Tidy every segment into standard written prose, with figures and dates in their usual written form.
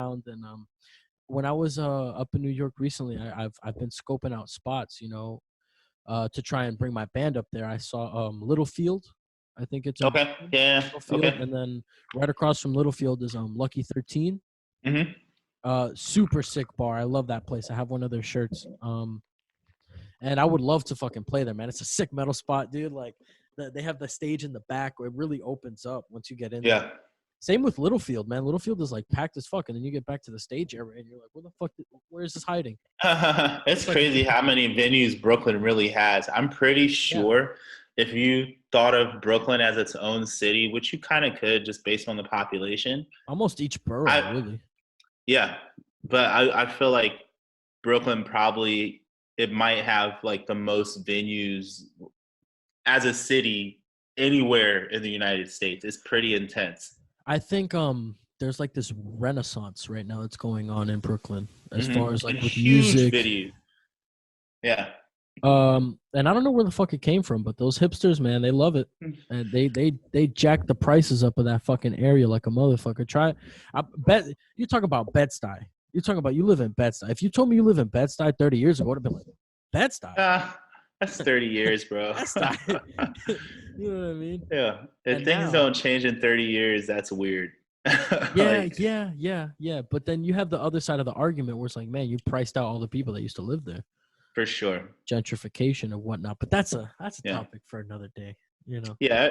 And when I was up in New York recently, I've been scoping out spots, to try and bring my band up there. I saw Littlefield. I think it's in Okay. Brooklyn, Yeah. Littlefield, Okay. and then right across from Littlefield is Lucky 13. Hmm. Super sick bar. I love that place. I have one of their shirts. And I would love to fucking play there, man. It's a sick metal spot, dude. Like they have the stage in the back where it really opens up once you get in there. Yeah. Same with Littlefield, man. Littlefield is like packed as fuck, and then you get back to the stage area, and you're like, "Where the fuck? Where is this hiding?" It's It's like a crazy different. how many venues Brooklyn really has. I'm pretty Yeah, sure if you thought of Brooklyn as its own city, which you kind of could just based on the population, almost each borough, I really. yeah, but I feel like Brooklyn probably it might have like the most venues as a city anywhere in the United States. It's pretty intense. I think there's like this renaissance right now that's going on in Brooklyn as far as And like with huge music. venues. Yeah. And I don't know where the fuck it came from, but those hipsters, man, they love it. And they jack the prices up of that fucking area like a motherfucker. Try I bet you talk about Bed-Stuy. You talking about you live in Bed-Stuy. If you told me you live in Bed-Stuy 30 years ago, I'd have been like, Bed-Stuy? That's 30 years, bro. Bed-Stuy. You know what I mean? Yeah. If And things now, don't change in 30 years, that's weird. yeah, Like, yeah. But then you have the other side of the argument where it's like, man, you priced out all the people that used to live there. for sure. Gentrification and whatnot. But that's a Yeah. topic for another day. Yeah,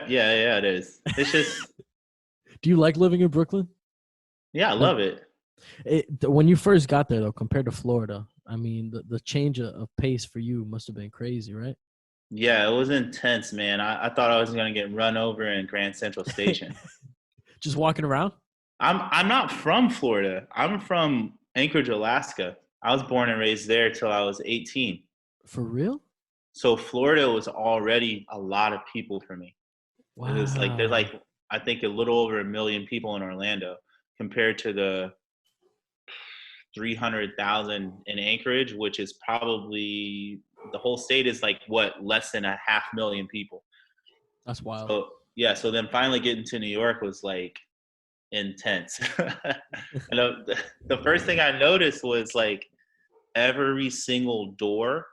it is. It's just, Do you like living in Brooklyn? yeah, I Like love it. when you first got there though, compared to Florida, I mean the change of pace for you must have been crazy, right? Yeah, it was intense, man. I thought I was gonna get run over in Grand Central Station. Just walking around? I'm not from Florida. I'm from Anchorage, Alaska. I was born and raised there till I was 18. For real? So Florida was already a lot of people for me. It was like there's Wow. like I think a little over 1 million people in Orlando compared to the 300,000 in Anchorage, which is probably the whole state is like what less than a 500,000 people. That's wild. So yeah, so then finally getting to New York was like intense. And the first thing I noticed was like every single door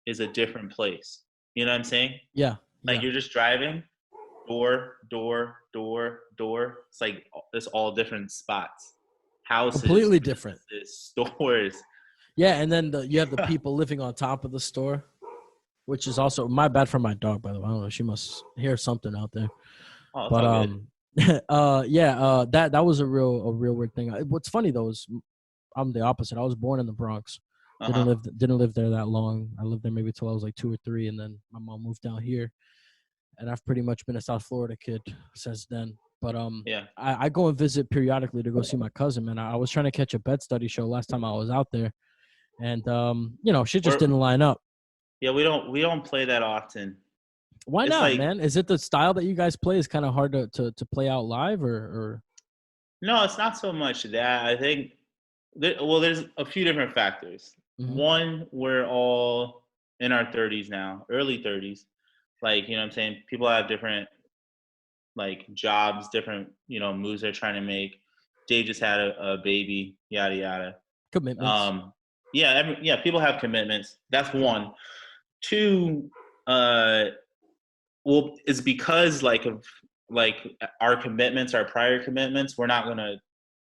is a different place. You know what I'm saying? Yeah, Like yeah. you're just driving, door, door, door, door. It's like it's all different spots, houses, Completely different. businesses, stores. Yeah, and then you have the people living on top of the store, which is also my bad for my dog, by the way. I don't know. She must hear something out there. Oh, it's But all good. yeah, that was a real weird thing. What's funny though is I'm the opposite. I was born in the Bronx. Uh Didn't huh. live there that long. I lived there maybe till I was like 2 or 3, and then my mom moved down here, and I've pretty much been a South Florida kid since then. But Yeah. I go and visit periodically to go see my cousin. Man, I was trying to catch a bed study show last time I was out there, and shit just We're didn't line up. yeah. We don't play that often. Why It's not, like man? Is it the style that you guys play is kind of hard to play out live, or? no, it's not so much that. I think well, there's a few different factors. Mhm. One, we're all in our 30s now, early 30s. Like you know what I'm saying. People have different like jobs, different moves they're trying to make. Dave just had a baby, yada yada. Commitments? Um, yeah, yeah, people have commitments. That's one. Two, uh, well, it's because like of like our commitments, our prior commitments, we're not gonna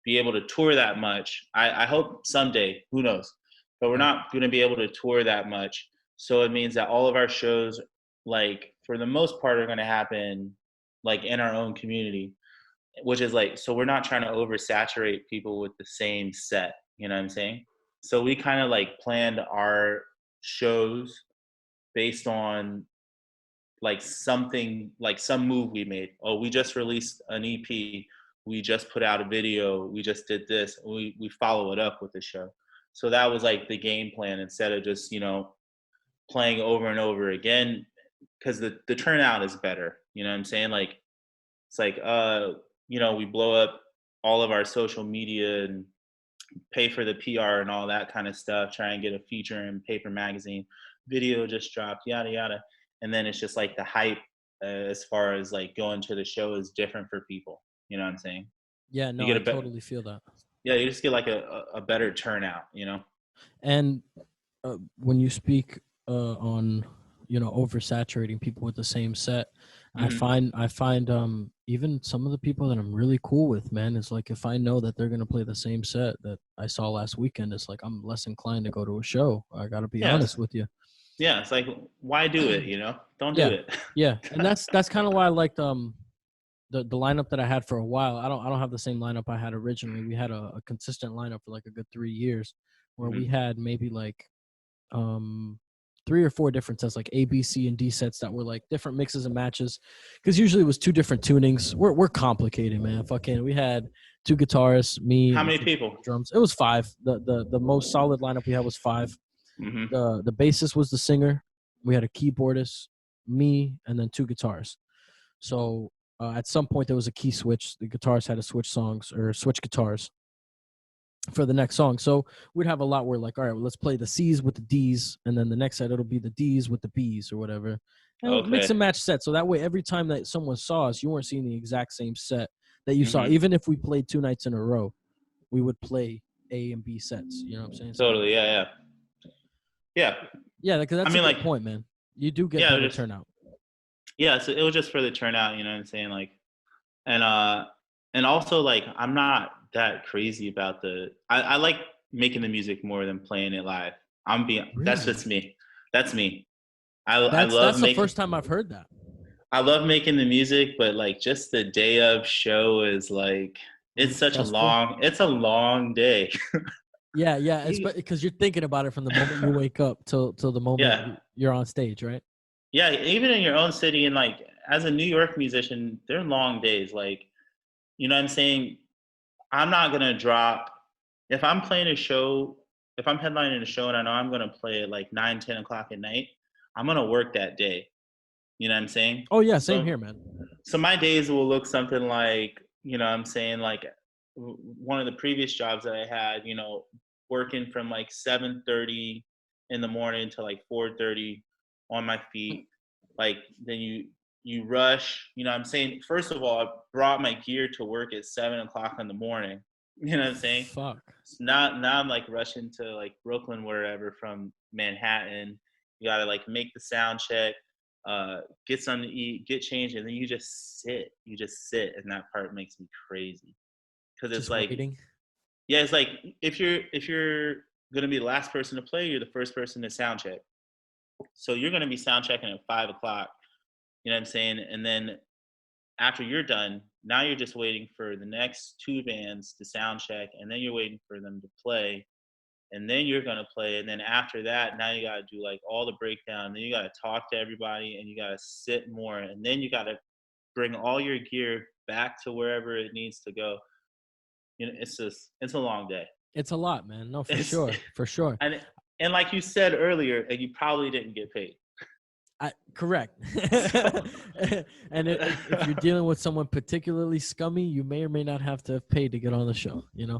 be able to tour that much. I hope someday, who knows, but we're Right. not gonna be able to tour that much. So it means that all of our shows, like for the most part, are gonna happen like in our own community, which is like so we're not trying to oversaturate people with the same set. You know what I'm saying? So we kind of like planned our shows based on like something like some move we made. Oh, we just released an EP. We just put out a video. We just did this. We follow it up with the show. So that was like the game plan instead of just playing over and over again because the turnout is better. You know what I'm saying? Like it's like we blow up all of our social media and pay for the PR and all that kind of stuff, try and get a feature in paper magazine, video just dropped, yada yada. And then it's just like the hype as far as like going to the show is different for people. You know what I'm saying? Yeah, You no, get I a bet. totally feel that. Yeah, you just get like a better turnout, you know. And when you speak on oversaturating people with the same set, I find even some of the people that I'm really cool with, man, is like if I know that they're gonna play the same set that I saw last weekend, it's like I'm less inclined to go to a show. I gotta be Yeah, honest with you. yeah. It's like, why do it? You know, don't do Yeah, it. yeah, and that's kind of why I liked the lineup that I had for a while. I don't have the same lineup I had originally. We had a consistent lineup for like a good 3 years, where we Mhm. had maybe like um 3 or 4 different sets, like A, B, C, and D sets that were like different mixes and matches. Because usually it was 2 different tunings. We're complicated, man. Fucking, we had 2 guitarists, me, How and many people? drums. It was 5. The most solid lineup we had was 5. Hmm. The bassist was the singer. We had a keyboardist, me, and then 2 guitars. So at some point there was a key switch. The guitars had to switch songs or switch guitars for the next song. So we'd have a lot where like, all right, well, let's play the C's with the D's, and then the next set it'll be the D's with the B's or whatever. And mix Okay. and match set. So that way every time that someone saw us, you weren't seeing the exact same set that you saw. Hmm. Even if we played 2 nights in a row, we would play A and B sets. You know what I'm saying? So Totally. Yeah. Yeah. Yeah. yeah, because I that's a mean, like, good point, man. You do get yeah, better just turnout. yeah. So it was just for the turnout. You know what I'm saying? Like, and and also like I'm not that crazy about I like making the music more than playing it live. I'm being That's Really? just me. That's me. I That's love that's the making first time I've heard that. I love making the music, but like just the day of show is like Really stressful. it's a long day. Yeah, yeah. It's You- because you're thinking about it from the moment you wake up till the moment yeah. you're on stage, right? Yeah, even in your own city and like as a New York musician, they're long days. Like, you know what I'm saying? I'm not gonna drop if I'm playing a show, if I'm headlining a show and I know I'm gonna play at like 9, 10 o'clock at night, I'm gonna work that day. You know what I'm saying? Oh yeah, same So here, man. so my days will look something like, you know what I'm saying, like one of the previous jobs that I had, you know, working from like 7:30 in the morning to like 4:30 on my feet. Like then you rush, you know what I'm saying? First of all, I brought my gear to work at 7 o'clock in the morning. You know what I'm saying? Fuck. So now I'm like rushing to like Brooklyn, wherever from Manhattan. You gotta like make the sound check, get something to eat, get changed, and then you just sit. You just sit, and that part makes me crazy because it's Just like, waiting. yeah, it's like if you're gonna be the last person to play, you're the first person to sound check. So you're gonna be sound checking at 5 o'clock. You know what I'm saying? And then after you're done, now you're just waiting for the next 2 bands to sound check, and then you're waiting for them to play, and then you're gonna play, and then after that, now you gotta do like all the breakdown, and then you gotta talk to everybody, and you gotta sit more, and then you gotta bring all your gear back to wherever it needs to go. You know, it's a long day. It's a lot, man. No, for It's sure, for sure. and and like you said earlier, and you probably didn't get paid. Correct. So And if you're dealing with someone particularly scummy, you may or may not have to pay to get on the show. You know.